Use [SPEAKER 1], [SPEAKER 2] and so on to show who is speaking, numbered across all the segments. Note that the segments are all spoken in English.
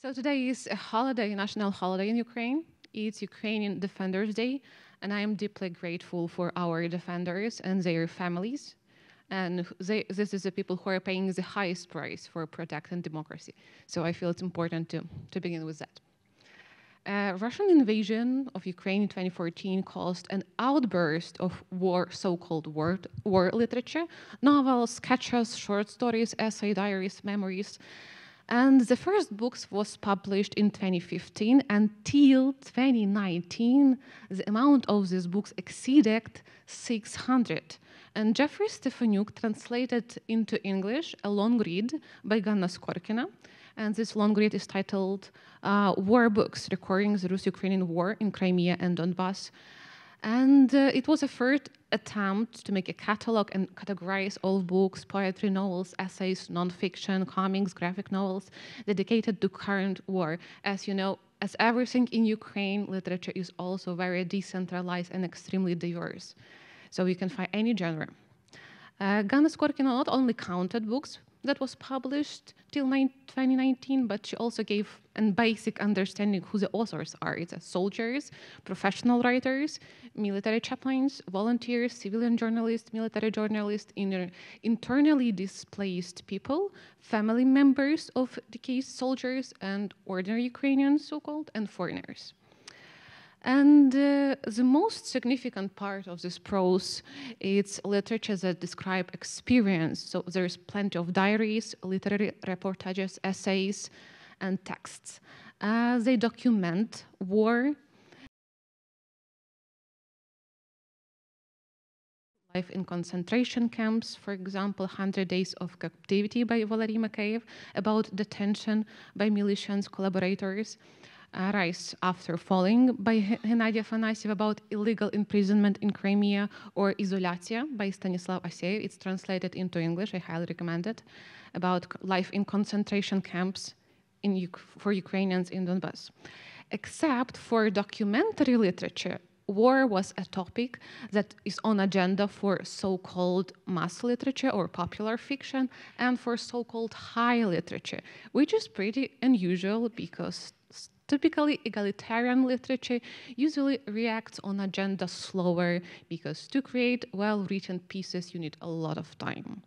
[SPEAKER 1] So today is a holiday, a national holiday in Ukraine. It's Ukrainian Defenders Day, and I am deeply grateful for our defenders and their families. And this is the people who are paying the highest price for protecting democracy. So I feel it's important to begin with that. Russian invasion of Ukraine in 2014 caused an outburst of war, so-called war literature, novels, sketches, short stories, essay diaries, memories. And the first books was published in 2015. Until 2019, the amount of these books exceeded 600. And Jeffrey Stefanuk translated into English a long read by Ganna Skorkina. And this long read is titled War Books, Recording the Russo-Ukrainian War in Crimea and Donbass. And it was a first attempt to make a catalog and categorize all books, poetry, novels, essays, nonfiction, comics, graphic novels dedicated to current war. As you know, as everything in Ukraine, literature is also very decentralized and extremely diverse. So you can find any genre. Ganna Skorkina not only counted books that was published till 2019, but she also gave a basic understanding who the authors are. It's soldiers, professional writers, military chaplains, volunteers, civilian journalists, military journalists, internally displaced people, family members of deceased soldiers, and ordinary Ukrainians, so-called, and foreigners. And the most significant part of this prose is literature that describe experience. So there's plenty of diaries, literary reportages, essays, and texts. They document war, life in concentration camps, for example, 100 Days of Captivity by Valery Kyïv, about detention by militias, collaborators. Rise After Falling by Gennady Afanasyev, about illegal imprisonment in Crimea, or Izolatia by Stanislav Aseyev. It's translated into English, I highly recommend it, about life in concentration camps for Ukrainians in Donbass. Except for documentary literature, war was a topic that is on agenda for so-called mass literature or popular fiction, and for so-called high literature, which is pretty unusual because typically, egalitarian literature usually reacts on agenda slower because to create well-written pieces, you need a lot of time.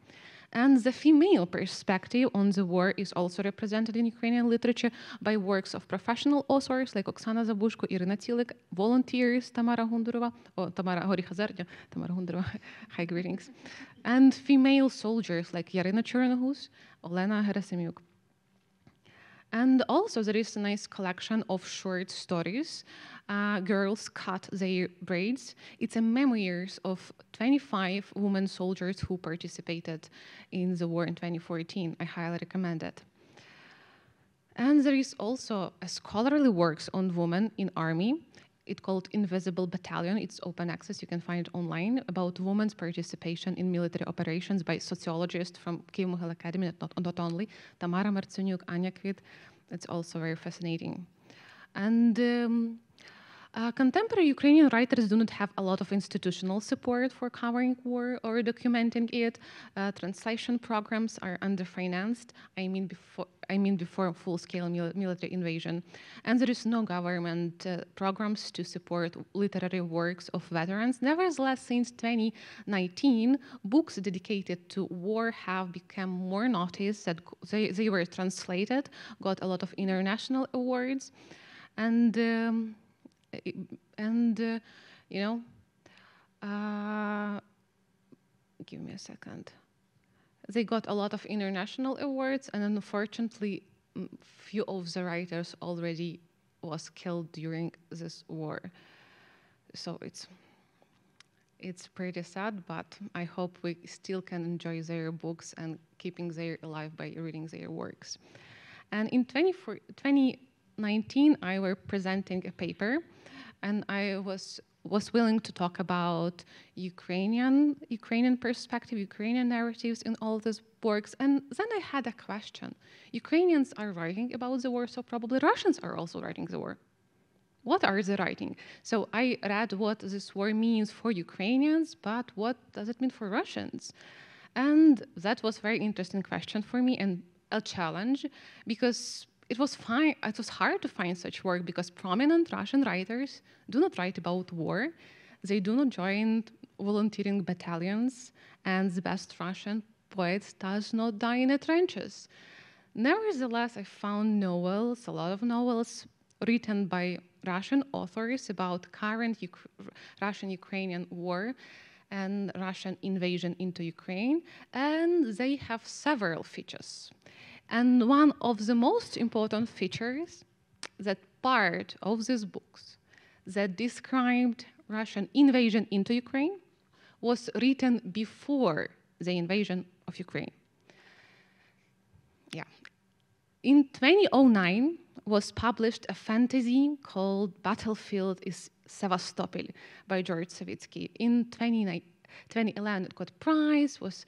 [SPEAKER 1] And the female perspective on the war is also represented in Ukrainian literature by works of professional authors like Oksana Zabushko, Irina Tsilik, volunteers, Tamara Hundurova, Tamara Hundurova, high greetings, and female soldiers like Yarina Chernohus, Olena Gerasimyuk. And also there is a nice collection of short stories, Girls Cut Their Braids. It's a memoirs of 25 women soldiers who participated in the war in 2014. I highly recommend it. And there is also a scholarly works on women in army. It's called Invisible Battalion. It's open access. You can find it online, about women's participation in military operations by sociologists from Kyïv Mohyla Academy, not only, Tamara Martsynyuk, Anya Kvit. It's also very fascinating. And contemporary Ukrainian writers do not have a lot of institutional support for covering war or documenting it. Translation programs are underfinanced. I mean before full-scale military invasion, and there is no government programs to support literary works of veterans. Nevertheless, since 2019, books dedicated to war have become more noticed. That they were translated, got a lot of international awards, and you know, give me a second. They got a lot of international awards, and unfortunately, few of the writers already was killed during this war. So it's pretty sad, but I hope we still can enjoy their books and keeping them alive by reading their works. And in 2019, I were presenting a paper, and I was willing to talk about Ukrainian perspective, Ukrainian narratives in all these works. And then I had a question. Ukrainians are writing about the war, so probably Russians are also writing the war. What are they writing? So I read what this war means for Ukrainians, but what does it mean for Russians? And that was a very interesting question for me and a challenge, because it was hard to find such work because prominent Russian writers do not write about war. They do not join volunteering battalions, and the best Russian poet does not die in the trenches. Nevertheless, I found novels, a lot of novels written by Russian authors about current Russian-Ukrainian war and Russian invasion into Ukraine, and they have several features. And one of the most important features, that part of these books that described Russian invasion into Ukraine was written before the invasion of Ukraine. Yeah. In 2009 was published a fantasy called Battlefield is Sevastopol by George Savitsky. In 2011 it got a prize, was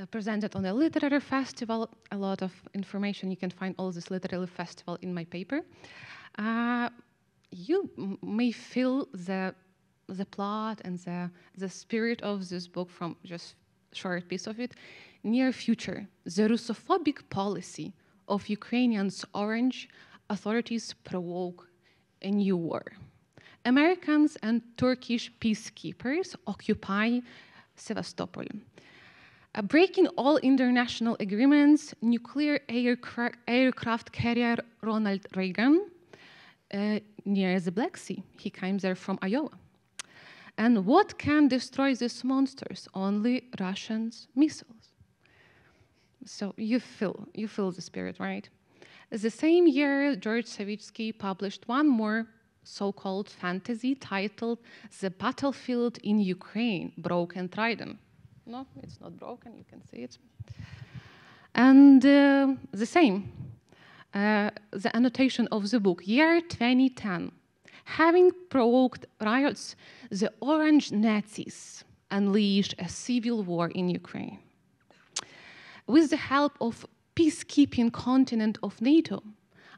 [SPEAKER 1] presented on a literary festival. A lot of information, you can find all this literary festival in my paper. You may feel the plot and the spirit of this book from just short piece of it. Near future, the Russophobic policy of Ukrainians' orange authorities provoke a new war. Americans and Turkish peacekeepers occupy Sevastopol. Breaking all international agreements, nuclear aircraft carrier Ronald Reagan near the Black Sea. He came there from Iowa. And what can destroy these monsters? Only Russians' missiles. So you feel the spirit, right? The same year, George Savitsky published one more so-called fantasy titled The Battlefield in Ukraine, Broken Trident. No, it's not broken, you can see it. And the same, the annotation of the book, year 2010. Having provoked riots, the Orange Nazis unleashed a civil war in Ukraine. With the help of peacekeeping continent of NATO,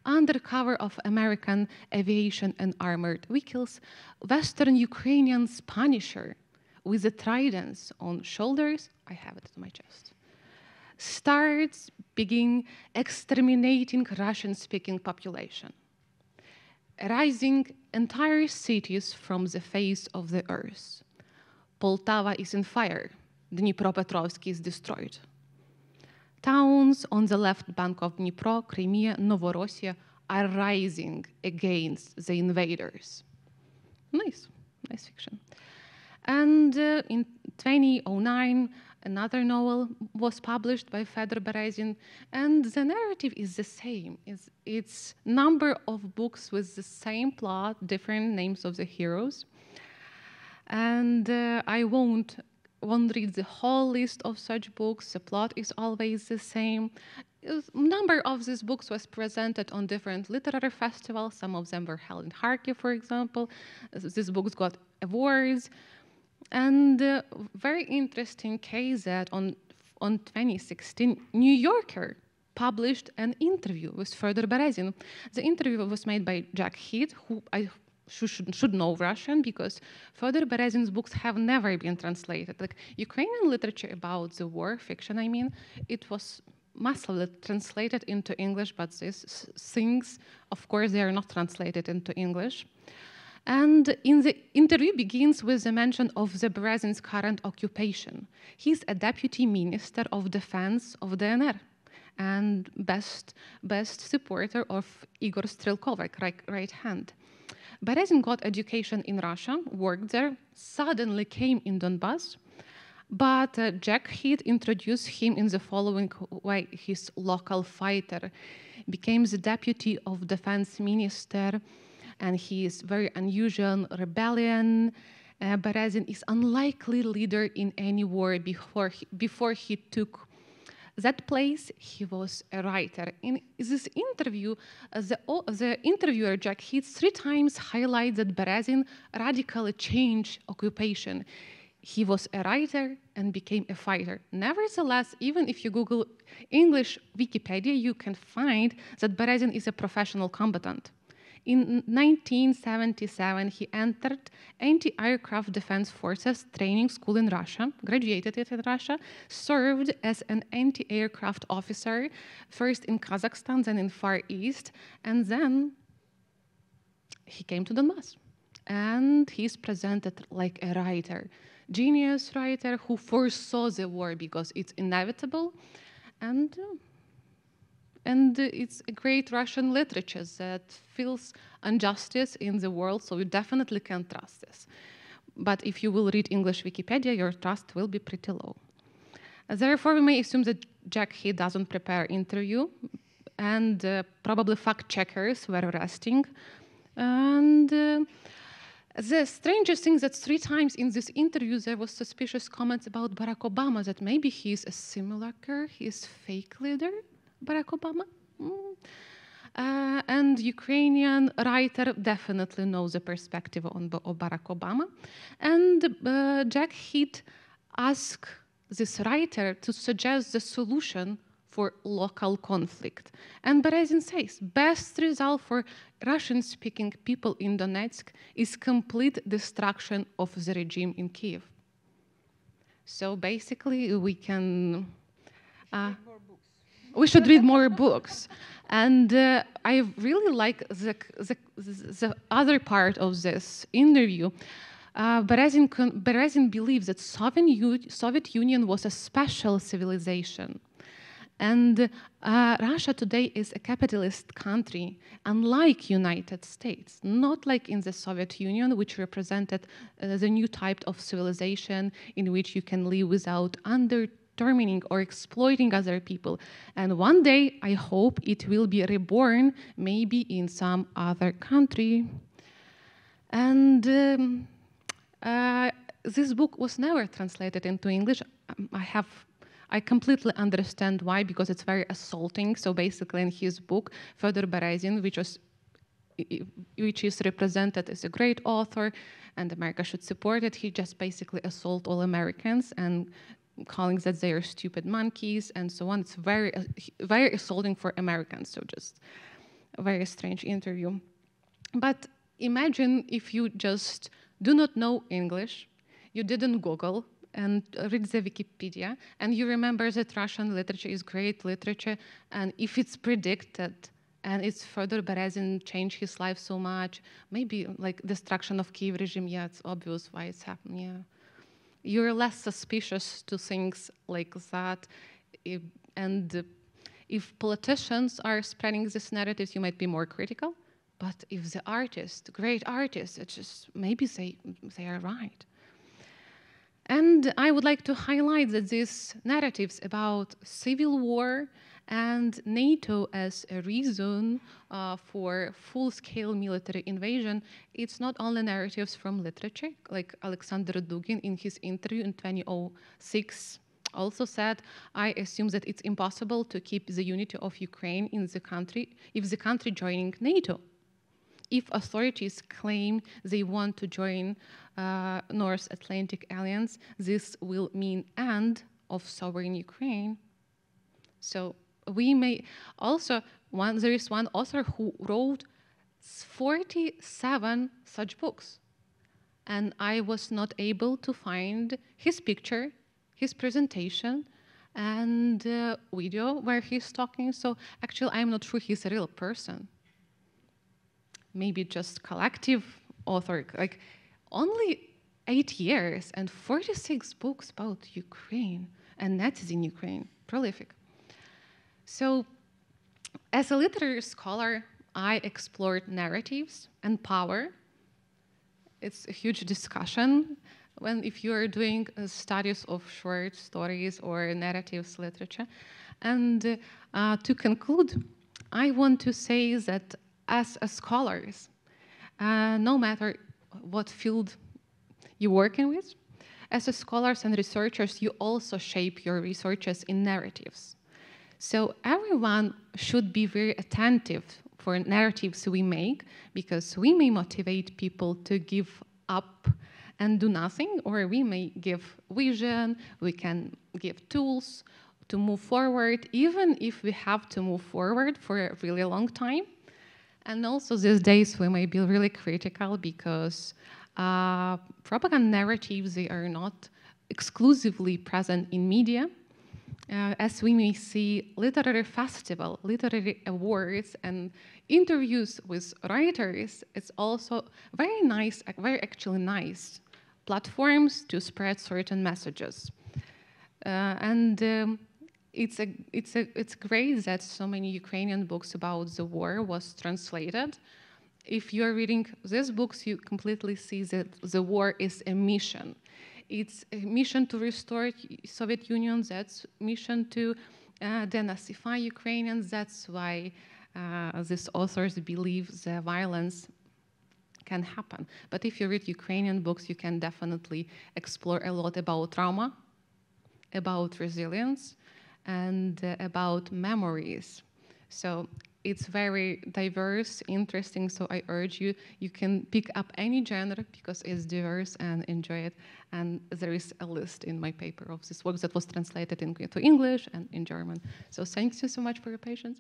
[SPEAKER 1] under cover of American aviation and armored vehicles, Western Ukrainians Punisher, with the tridents on shoulders, I have it on my chest, begin exterminating Russian-speaking population, erasing entire cities from the face of the earth. Poltava is in fire, Dnipropetrovsk is destroyed. Towns on the left bank of Dnipro, Crimea, Novorossiya are rising against the invaders. Nice fiction. And in 2009, another novel was published by Fedor Berezin, and the narrative is the same. It's number of books with the same plot, different names of the heroes. And I won't read the whole list of such books. The plot is always the same. A number of these books was presented on different literary festivals. Some of them were held in Kharkiv, for example. These books got awards. And very interesting case that on 2016, New Yorker published an interview with Fedor Berezin. The interview was made by Jack Heath, who I should know Russian, because Fedor Berezin's books have never been translated. Like Ukrainian literature about the war, fiction I mean, it was massively translated into English, but these things, of course, they are not translated into English. And in the interview begins with the mention of the Berezin's current occupation. He's a deputy minister of defense of DNR and best supporter of Igor Strelkovek, right hand. Berezin got education in Russia, worked there, suddenly came in Donbass, but Jack Heath introduced him in the following way: his local fighter became the deputy of defense minister, and he is very unusual rebellion. Berezin is unlikely leader in any war before he took that place. He was a writer. In this interview, the interviewer, Jack Heath, 3 times highlights that Berezin radically changed occupation. He was a writer and became a fighter. Nevertheless, even if you Google English Wikipedia, you can find that Berezin is a professional combatant. In 1977, he entered anti-aircraft defense forces training school in Russia, graduated it in Russia, served as an anti-aircraft officer, first in Kazakhstan, then in Far East, and then he came to Donbass. And he's presented like a writer, genius writer who foresaw the war because it's inevitable, and it's a great Russian literature that feels injustice in the world, so you definitely can trust this. But if you will read English Wikipedia, your trust will be pretty low. Therefore, we may assume that Jack Heath doesn't prepare interview, and probably fact checkers were resting. And the strangest thing is that 3 times in this interview there was suspicious comments about Barack Obama, that maybe he's a simulacre, he's fake leader, Barack Obama. And Ukrainian writer definitely knows the perspective on of Barack Obama. And Jack Heath asked this writer to suggest the solution for local conflict. And Berezin says, best result for Russian-speaking people in Donetsk is complete destruction of the regime in Kyïv. So basically, we can... we should read more books. And I really like the other part of this interview. Berezin believes that Soviet Union was a special civilization. And Russia today is a capitalist country, unlike United States, not like in the Soviet Union, which represented the new type of civilization in which you can live without undermining or exploiting other people. And one day, I hope it will be reborn, maybe in some other country. And this book was never translated into English. I completely understand why, because it's very assaulting. So basically in his book, Fyodor Berezin, which is represented as a great author and America should support it, he just basically assault all Americans and calling that they are stupid monkeys and so on. It's very, very assaulting for Americans, so just a very strange interview. But imagine if you just do not know English, you didn't Google, and read the Wikipedia, and you remember that Russian literature is great literature, and if it's predicted, and it's Fyodor Berezin changed his life so much, maybe like destruction of Kyiv regime, yeah, it's obvious why it's happened, yeah. You're less suspicious to things like that, and if politicians are spreading these narratives, you might be more critical, but if the artist, great artists, it's just, maybe they are right. And I would like to highlight that these narratives about civil war and NATO as a reason for full-scale military invasion, it's not only narratives from literature, like Alexander Dugin in his interview in 2006 also said, I assume that it's impossible to keep the unity of Ukraine in the country if the country joining NATO. If authorities claim they want to join North Atlantic Alliance, this will mean end of sovereign Ukraine. So we may also, there is one author who wrote 47 such books. And I was not able to find his picture, his presentation, and video where he's talking. So actually, I'm not sure he's a real person. Maybe just collective author, like only 8 years and 46 books about Ukraine and Nazis in Ukraine, prolific. So as a literary scholar, I explored narratives and power. It's a huge discussion if you're doing studies of short stories or narratives literature. And to conclude, I want to say that as scholars, no matter what field you're working with, as scholars and researchers, you also shape your researches in narratives. So everyone should be very attentive for narratives we make, because we may motivate people to give up and do nothing, or we may give vision, we can give tools to move forward, even if we have to move forward for a really long time. And also these days we may be really critical because propaganda narratives, they are not exclusively present in media. As we may see literary festival, literary awards, and interviews with writers, it's also very nice, very actually nice platforms to spread certain messages. It's great that so many Ukrainian books about the war was translated. If you're reading these books, you completely see that the war is a mission. It's a mission to restore Soviet Union. That's mission to denazify Ukrainians. That's why these authors believe the violence can happen. But if you read Ukrainian books, you can definitely explore a lot about trauma, about resilience, and about memories. So it's very diverse, interesting, so I urge you, you can pick up any genre because it's diverse and enjoy it. And there is a list in my paper of this work that was translated into English and in German. So thank you so much for your patience.